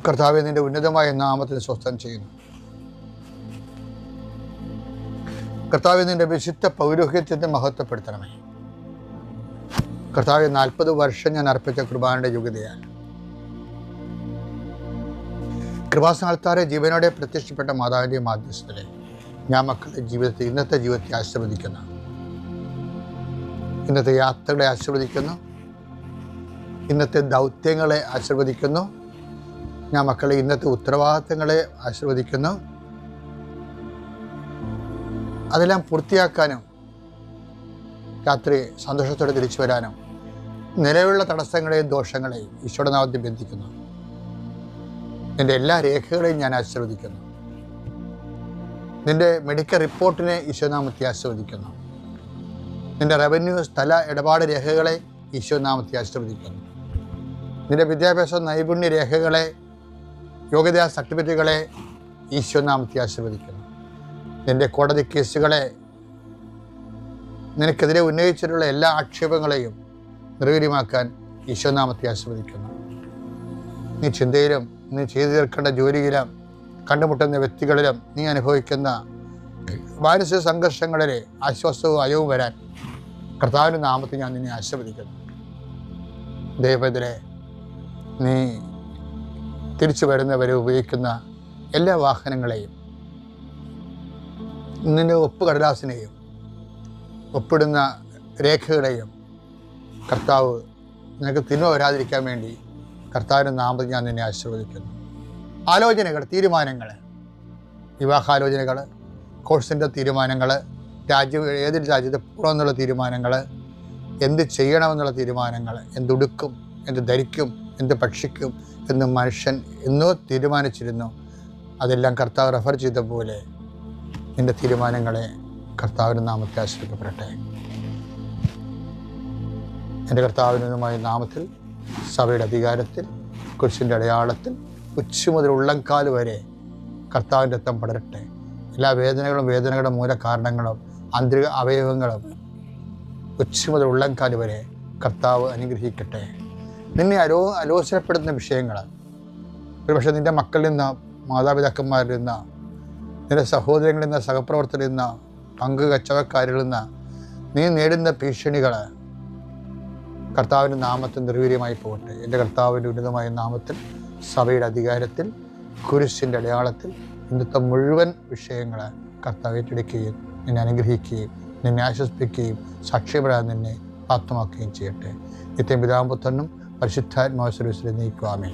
കർത്താവെ, നിൻ്റെ ഉന്നതമായ നാമത്തിൽ സ്വസ്ഥം ചെയ്യുന്നു. കർത്താവെ, നിൻ്റെ വിശുദ്ധ പൗരോഹിത്യത്തെ മഹത്വപ്പെടുത്തണമേ. കർത്താവെ, 40 വർഷം ഞാൻ അർപ്പിച്ച കൃപാനയുടെ യോഗ്യതയാണ്. കൃപാസനത്താറെ ജീവനോടെ പ്രത്യക്ഷപ്പെട്ട മാതാവിൻ്റെ മാധ്യസ്ഥത്തിലെ ഞാൻ മക്കളുടെ ജീവിതത്തിൽ ഇന്നത്തെ ജീവിതത്തെ ആശീർവദിക്കുന്നു. ഇന്നത്തെ യാത്രകളെ ആശീർവദിക്കുന്നു. ഇന്നത്തെ ദൗത്യങ്ങളെ ആശീർവദിക്കുന്നു. ഞാൻ മക്കളെ ഇന്നത്തെ ഉത്തരവാദിത്തങ്ങളെ ആശീർവദിക്കുന്നു. അതെല്ലാം പൂർത്തിയാക്കാനും രാത്രി സന്തോഷത്തോടെ തിരിച്ചു വരാനും നിലവിലുള്ള തടസ്സങ്ങളെയും ദോഷങ്ങളെയും ഈശോയുടെ നാമത്തിൽ ബന്ധിക്കുന്നു. നിൻ്റെ എല്ലാ രേഖകളെയും ഞാൻ ആശീർവദിക്കുന്നു. നിൻ്റെ മെഡിക്കൽ റിപ്പോർട്ടിനെ ഈശോനാമത്തെ ആശീർവദിക്കുന്നു. നിൻ്റെ റവന്യൂ സ്ഥല ഇടപാട് രേഖകളെ ഈശോനാമത്തെ ആശീർവദിക്കുന്നു. നിൻ്റെ വിദ്യാഭ്യാസ നൈപുണ്യ രേഖകളെ, യോഗ്യതാ സർട്ടിഫിക്കറ്റുകളെ ഈശോനാമത്തെ ആശീർവദിക്കുന്നു. നിൻ്റെ കോടതി കേസുകളെ, നിനക്കെതിരെ ഉന്നയിച്ചിട്ടുള്ള എല്ലാ ആക്ഷേപങ്ങളെയും നിർവീര്യമാക്കാൻ ഈശോനാമത്തെ ആശീർവദിക്കുന്നു. നീ ചിന്തയിലും നീ ചെയ്തു തീർക്കേണ്ട ജോലിയിലും കണ്ടുമുട്ടുന്ന വ്യക്തികളിലും നീ അനുഭവിക്കുന്ന മാനസിക സംഘർഷങ്ങളിലെ ആശ്വാസവും അയവും വരാൻ കർത്താവിൻ്റെ നാമത്തിൽ ഞാൻ നിന്നെ ആശീർവദിക്കുന്നു. ദൈവത്തിലെ നീ തിരിച്ചു വരുന്നവരെ ഉപയോഗിക്കുന്ന എല്ലാ വാഹനങ്ങളെയും, നിന്റെ ഒപ്പുകടലാസിനെയും ഒപ്പിടുന്ന രേഖകളെയും കർത്താവ് നിനക്ക് തിന്മ വരാതിരിക്കാൻ വേണ്ടി കർത്താവിൻ്റെ നാമത്തിൽ ഞാൻ നിന്നെ ആശീർവദിക്കുന്നു. ആലോചനകൾ, തീരുമാനങ്ങൾ, വിവാഹാലോചനകൾ, കോഴ്സിൻ്റെ തീരുമാനങ്ങൾ, ഏതൊരു രാജ്യത്തെ പോകണമെന്നുള്ള തീരുമാനങ്ങൾ, എന്ത് ചെയ്യണമെന്നുള്ള തീരുമാനങ്ങൾ, എന്തുടുക്കും, എന്ത് ധരിക്കും, എന്ത് ഭക്ഷിക്കും എന്ന് മനുഷ്യൻ എന്നോ തീരുമാനിച്ചിരുന്നു. അതെല്ലാം കർത്താവ് റെഫർ ചെയ്ത പോലെ നിൻ്റെ തീരുമാനങ്ങളെ കർത്താവിൻ്റെ നാമത്തിൽ ആശ്രയിക്കപ്പെടട്ടെ. എൻ്റെ കർത്താവിനുമായ നാമത്തിൽ, സഭയുടെ അധികാരത്തിൽ, കുരിശിൻ്റെ അടയാളത്തിൽ, ഉച്ച മുതൽ ഉള്ളംകാല് വരെ കർത്താവിൻ്റെ രക്തം പടരട്ടെ. എല്ലാ വേദനകളുടെ മൂലകാരണങ്ങളും ആന്തരിക അവയവങ്ങളും ഉച്ച മുതൽ ഉള്ളംകാല് വരെ കർത്താവ് അനുഗ്രഹിക്കട്ടെ. നിന്നെ ആലോചനപ്പെടുത്തുന്ന വിഷയങ്ങൾ, ഒരുപക്ഷെ നിൻ്റെ മക്കളിൽ നിന്ന്, മാതാപിതാക്കന്മാരിൽ നിന്ന്, നിന്റെ സഹോദരങ്ങളിൽ നിന്ന്, സഹപ്രവർത്തകരിൽ നിന്ന്, കച്ചവടക്കാരിൽ നിന്ന് നീ നേടുന്ന ഭീഷണികൾ കർത്താവിൻ്റെ നാമത്തിൽ നിർവീര്യമായി പോകട്ടെ. എൻ്റെ കർത്താവിൻ്റെ ഉന്നതമായ നാമത്തിൽ, സഭയുടെ അധികാരത്തിൽ, കുരിശിൻ്റെ അടയാളത്തിൽ ഇന്നത്തെ മുഴുവൻ വിഷയങ്ങൾ കർത്താവ് ഏറ്റെടുക്കുകയും നിന്നെ അനുഗ്രഹിക്കുകയും നിന്നെ ആശ്വസിപ്പിക്കുകയും സാക്ഷ്യപ്പെടാൻ നിന്നെ പ്രാപ്തമാക്കുകയും ചെയ്യട്ടെ. നിത്യം പിതാവും പുത്രനും പരിശുദ്ധാത്മാവ് സർവ്വീസിൽ നീക്കുവാമേ.